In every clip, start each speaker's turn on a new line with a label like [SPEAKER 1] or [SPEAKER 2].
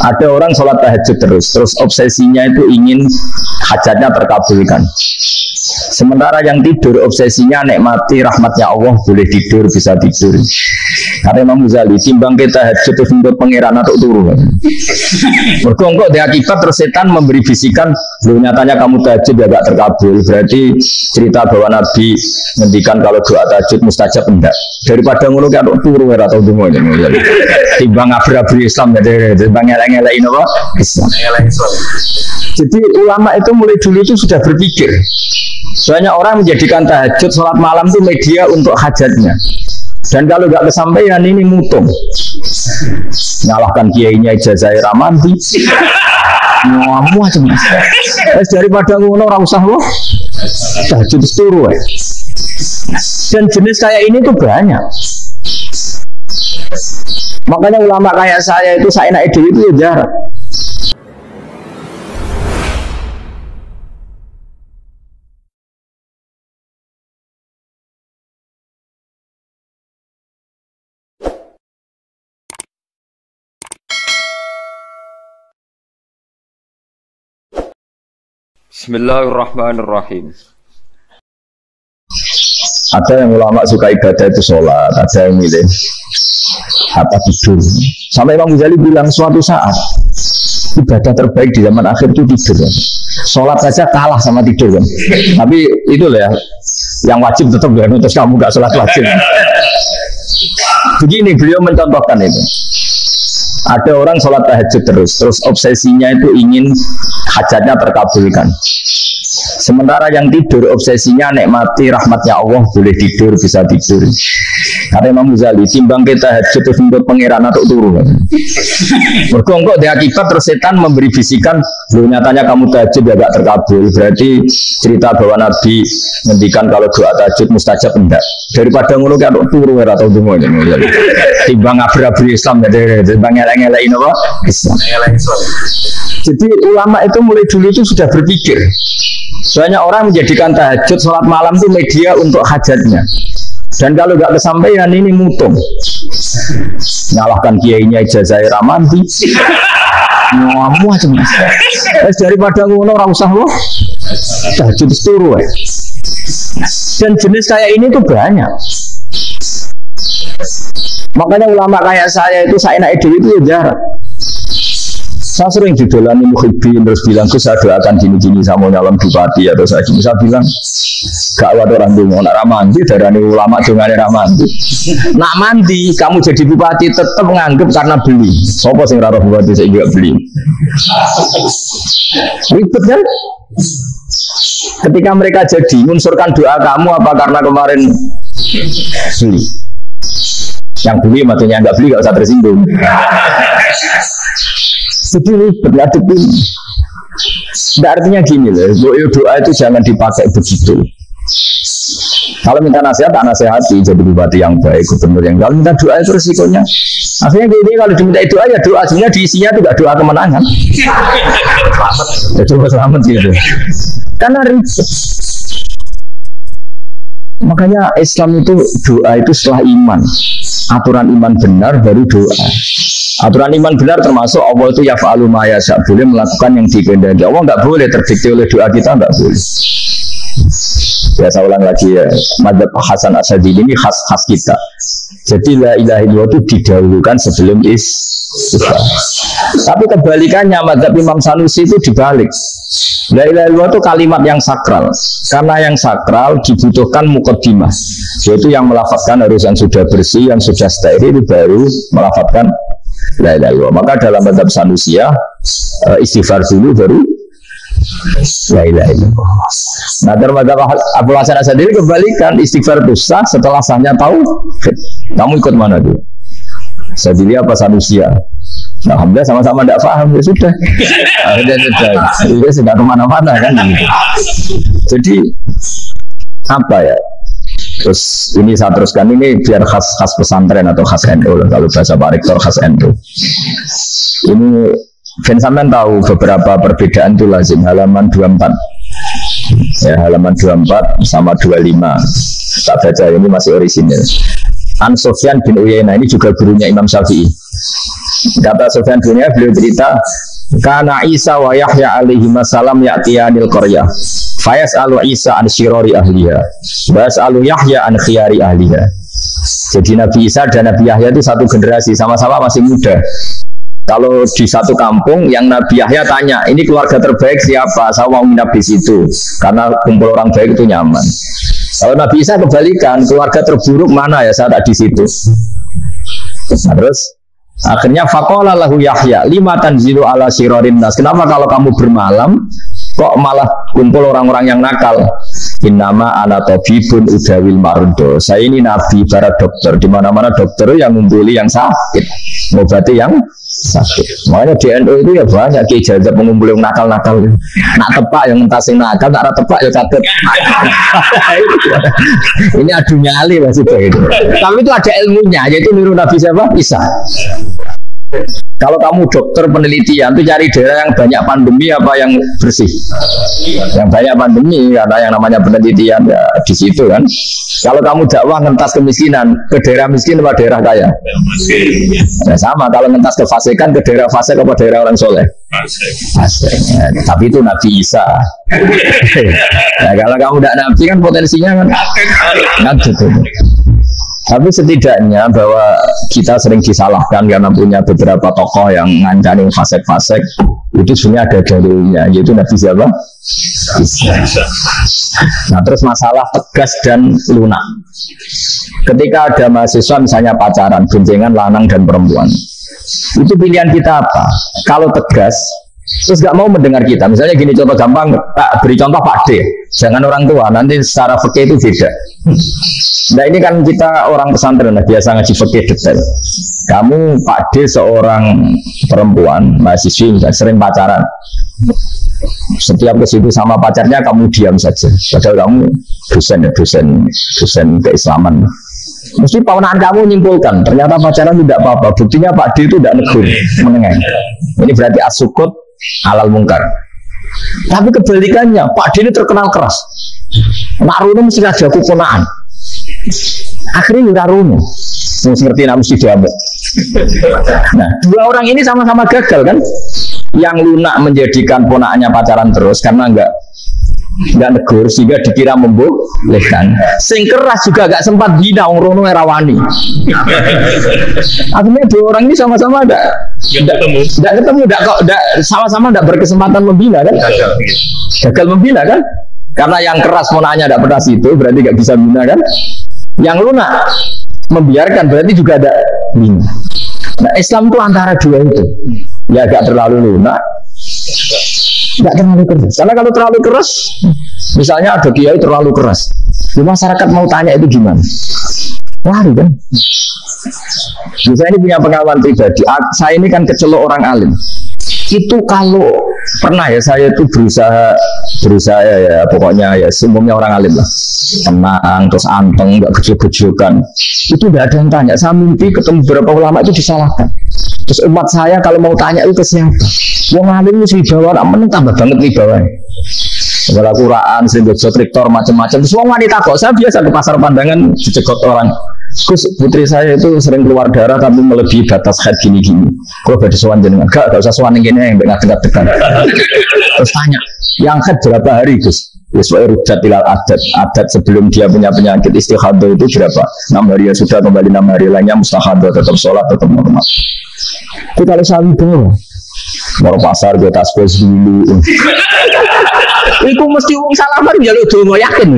[SPEAKER 1] Ada orang sholat tahajud terus obsesinya itu ingin hajatnya terkabulkan. Sementara yang tidur obsesinya nikmati rahmatnya Allah, boleh tidur, bisa tidur. Kata Imam Ghazali, timbang kita tahajud itu untuk pangeran atau turun. Berkongkok di akibat terus setan memberi bisikan, lu nyatanya kamu tahajud ya gak terkabul. Berarti cerita bahwa Nabi ngendikan kalau doa tahajud mustajab enggak. Daripada ngono kan turu ora tau donga. Timbang abri-abri Islam ya, timbang ngelek-ngelekin apa? Islam. Jadi ulama itu mulai dulu itu sudah berpikir. Soalnya orang menjadikan tahajud sholat malam itu media untuk hajatnya. Dan kalau nggak kesampaian ini mutung. Nyalahkan kiainya ijazah ramanti. Ngamu aja mas. Daripada ngono ora usah lo. Tahajud turu. Dan jenis kayak ini tuh banyak. Makanya ulama kayak saya itu saya ide itu ya jarang.
[SPEAKER 2] Bismillahirrahmanirrahim.
[SPEAKER 1] Ada yang ulama suka ibadah itu sholat, ada yang milih apa tidur. Sampai Imam Ghazali bilang suatu saat ibadah terbaik di zaman akhir itu tidur. Sholat saja kalah sama tidur kan. Tapi itu lah ya, yang wajib tetap ya, terus kamu gak sholat wajib. Begini beliau mencontohkan itu. Ada orang sholat tahajud terus obsesinya itu ingin hajatnya terkabulkan. Sementara yang tidur obsesinya nikmati rahmatnya Allah, boleh tidur, bisa tidur. Kata Imam Ghazali, timbang kita tahajud itu untuk pangeran atau turun. Berkongkok di akibat terus setan memberi bisikan, lu nyatanya kamu tahajud ya gak terkabul. Berarti cerita bahwa Nabi ngendikan kalau doa tahajud mustajab enggak. Daripada ngono kan turu ora tau donga. Timbang abri-abri Islam ya, timbang ngelek-ngelekin apa? Islam. Jadi ulama itu mulai dulu itu sudah berpikir. Soalnya orang menjadikan tahajud sholat malam itu media untuk hajatnya. Dan kalau nggak kesampaian ini mutung. Nyalahkan kiainya ijazah ramanti. Ngamu aja mas. Daripada ngono ora usah lo. Tahajud turu. Dan jenis kayak ini tuh banyak. Makanya ulama kayak saya itu saya ide itu ya jarang. Saya sering didolani muhibbin terus bilang saya doakan gini-gini sama nyalon bupati atau saya gini. Saya bilang gak ada orang dungo nak ramanti darani ulama dongane ramanti. Nak mandi kamu jadi bupati tetap menganggap karena beli. Sopo sing raro bupati saya juga beli. Ribet kan? Ketika mereka jadi menunsurkan doa kamu apa karena kemarin beli. Yang beli maksudnya nggak beli gak usah tersinggung. Jadi berlatih ini. Artinya gini loh, doa itu jangan dipakai begitu. Kalau minta nasihat, nasihati jadi bupati yang baik, gubernur yang baik. Kalau minta doa itu resikonya. Akhirnya gini, kalau diminta doa ya doa, sebenarnya diisinya itu gak doa kemenangan. Ya doa selamat gitu. Karena ribet. Makanya Islam itu doa itu setelah iman. Aturan iman benar baru doa. Aturan iman benar termasuk Allah itu yaf'alu ma yasha, boleh melakukan yang dikehendaki. Allah nggak boleh terdikte oleh doa kita, nggak boleh. Ya saya ulang lagi ya, madzhab Hasan Asy'ari ini khas kita. Jadi la ilaha illallah itu didahulukan sebelum istighfar. Tapi kebalikannya madzhab Imam Sanusi itu dibalik. La ilaha illallah itu kalimat yang sakral. Karena yang sakral dibutuhkan muqaddimah, yaitu yang melafazkan harus yang sudah bersih, yang sudah steril baru melafazkan la ilaha illallah. Maka dalam madzhab Sanusiyah istighfar dulu baru la ilaha illallah. Nah dalam madzhab Abu Hasan Asy'ari kebalikan, istighfar itu sah setelah sahnya tauhid. Kamu ikut mana dulu? Asy'ari apa Sanusiyah? Nah, alhamdulillah sama-sama tidak paham, ya sudah. Akhirnya sudah kemana-mana kan gitu. Jadi apa ya? Terus ini saya teruskan ini biar khas pesantren atau khas NU, kalau bahasa Pak Rektor khas NU. Ini Bensamen tahu beberapa perbedaan itu lazim, halaman 24. Ya, halaman 24 sama 25. Tak baca ini masih orisinil. An Sufyan bin Uyainah, ini juga gurunya Imam Syafi'i. Kata Sufyan bin Uyainah, beliau cerita, kana Isa wa Yahya alaihi salam ya'tiyanil qaryah. Fayas'alu Isa an syirari ahliha, wa yas'alu Yahya an khiyari ahliha. Jadi Nabi Isa dan Nabi Yahya itu satu generasi, sama-sama masih muda. Kalau di satu kampung yang Nabi Yahya tanya, ini keluarga terbaik siapa? Saya mau nginap di situ karena kumpul orang baik itu nyaman. Kalau Nabi Isa kebalikan, keluarga terburuk mana ya, saya tak di situ. Nah, terus akhirnya faqala lahu Yahya lima tanzilu ala syirarin nas. Kenapa kalau kamu bermalam kok malah kumpul orang-orang yang nakal? Innama ana tabibun udawil marudo. Saya ini nabi para dokter, di mana-mana dokter yang ngumpuli yang sakit, ngobati yang sakit. Makanya di NU itu ya banyak Ki Jazab mengumpuli yang nakal-nakal. Nak tepak yang entasing nakal, nak tepak ya catet. Ini adu nyali maksudnya itu. Tapi itu ada ilmunya, yaitu niru Nabi siapa? Isa. Kalau kamu dokter penelitian itu cari daerah yang banyak pandemi apa yang bersih? Yang banyak pandemi, karena yang namanya penelitian ya di situ kan. Kalau kamu dakwah ngentas kemiskinan, ke daerah miskin apa daerah kaya? Ya sama, kalau ngentas kefasikan, ke daerah fasik apa daerah orang soleh? Fasik. Ya, tapi itu Nabi Isa. Ya, kalau kamu tidak Nabi kan potensinya kan gitu. Tapi setidaknya bahwa kita sering disalahkan karena punya beberapa tokoh yang ngancani fasek-fasek, itu sebenarnya ada dalilnya, yaitu Nabi siapa? Isa. Nah terus masalah tegas dan lunak. Ketika ada mahasiswa misalnya pacaran, boncengan lanang dan perempuan, itu pilihan kita apa? Kalau tegas, terus gak mau mendengar kita, misalnya gini contoh gampang, tak beri contoh Pak D, jangan orang tua, nanti secara fikih itu beda. Nah ini kan kita orang pesantren biasa ngaji fikih detail. Kamu Pak D seorang perempuan mahasiswi sering pacaran, setiap ke situ sama pacarnya kamu diam saja, padahal kamu dosen keislaman. Mesti pawanan kamu menyimpulkan ternyata pacaran tidak apa-apa, buktinya Pak D itu tidak negur menengah. Ini berarti asukut alal mungkar. Tapi kebalikannya, Pak D ini terkenal keras. Nak Runo mesti ada kukunaan. Akhirnya udah Runo ngerti nak mesti diambil. Nah, dua orang ini sama-sama gagal kan? Yang lunak menjadikan ponakannya pacaran terus karena enggak negur sehingga dikira membolehkan. Sing keras juga gak sempat bina Rono Erawani. Akhirnya dua orang ini sama-sama enggak ketemu, sama-sama enggak berkesempatan membina kan? Gagal membina kan? Karena yang keras ponakannya enggak pernah situ, berarti enggak bisa bina kan? Yang lunak membiarkan berarti juga ada bina. Nah, Islam itu antara dua itu. Ya agak terlalu lunak, enggak terlalu keras. Karena kalau terlalu keras, misalnya ada kiai terlalu keras, di masyarakat mau tanya itu gimana? Lari kan? Saya ini punya pengalaman pribadi. Saya ini kan kecelok orang alim. Itu kalau pernah ya saya itu berusaha ya pokoknya ya umumnya orang alim lah, tenang terus anteng, nggak gejol-gejolkan. Itu tidak ada yang tanya. Saya mimpi ketemu beberapa ulama itu disalahkan. Terus umat saya kalau mau tanya itu ke siapa? Wong alim itu wibawa, meneng tambah banget wibawa. Segala Quran, sering rektor macam-macam. Terus wong wanita kok saya biasa ke pasar pandangan dicegot orang. Gus, putri saya itu sering keluar darah tapi melebihi batas haid gini-gini. Kalau pada sowan jenengan, gak usah sowan yang gini yang dekat-dekat. Terus tanya, yang haid berapa hari Gus? Yuswa rudat ilal adat sebelum dia punya penyakit istihadah itu berapa? 6 hari ya sudah, kembali 6 hari lainnya mustahadah, tetap sholat, tetap normal. Itu kalau sawi bawa mau pasar gue tasbih dulu. Iku mesti wong salaman ya lu donga yakin.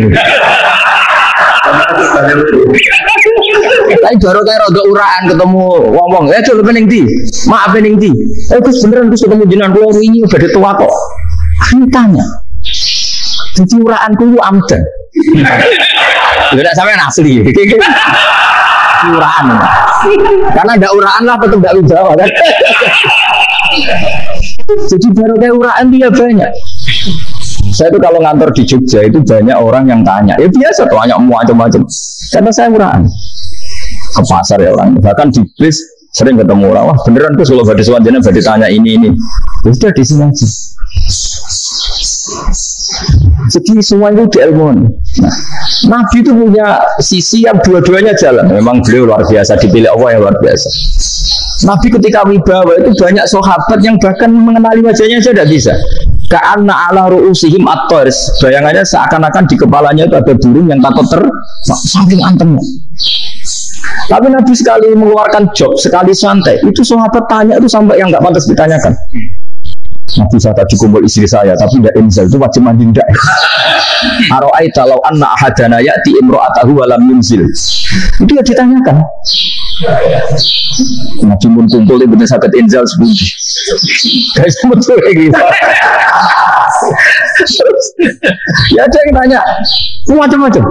[SPEAKER 1] Tapi baru kayak roda uraan ketemu wong-wong, coba pening di, maaf pening di. Gus beneran Gus ketemu jenengan kula ini udah tua kok. Aku tanya. Jadi uraanku itu amdan. Tidak sampai asli. Uraan. Karena ada uraan lah tetap tidak wibawa kan. Jadi baru kayak uraan dia banyak. Saya itu kalau ngantor di Jogja itu banyak orang yang tanya. Ya biasa tuh tanya macam-macam. Karena saya uraan. Ke pasar ya orang. Bahkan di bis sering ketemu orang. Wah beneran tuh kalau pada sewanjana pada tanya ini. Sudah di sini aja. Jadi semua itu diilmukan. Nah, Nabi itu punya sisi yang dua-duanya jalan. Memang beliau luar biasa, dipilih Allah yang luar biasa. Nabi ketika wibawa itu banyak sahabat yang bahkan mengenali wajahnya saja tidak bisa. Ka'anna ala ru'usihim at-tars. Bayangannya seakan-akan di kepalanya itu ada burung yang takut saking antemnya. Tapi Nabi sekali mengeluarkan job, sekali santai, itu sahabat tanya itu sampai yang nggak pantas ditanyakan. Nabi saya tadi kumpul istri saya, tapi tidak inzal, itu wajib mandi tidak. Aro'aita law anna ahadana ya'ti imro'atahu walam yunzil. Itu ya ditanyakan. Nabi pun kumpul itu benar sakit inzal sebuti. Guys, betul kayak gitu. Ya ada yang tanya, macam-macam.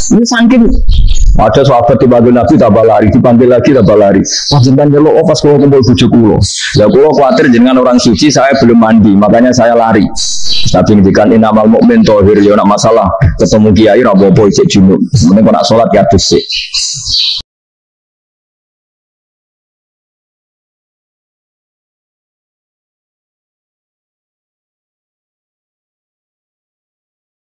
[SPEAKER 1] Ini saking ada sahabat dipanggil Nabi tambah lari, dipanggil lagi tambah lari. Wah jenengan nyeluk pas kalau kumpul bojo kula. Ya kula khawatir jenengan orang suci, saya belum mandi, makanya saya lari. Nabi ngendikan innamal mu'min thahir, ya nak masalah ketemu kiai ra apa-apa isih junub. Mending kok nak salat ya dhisik.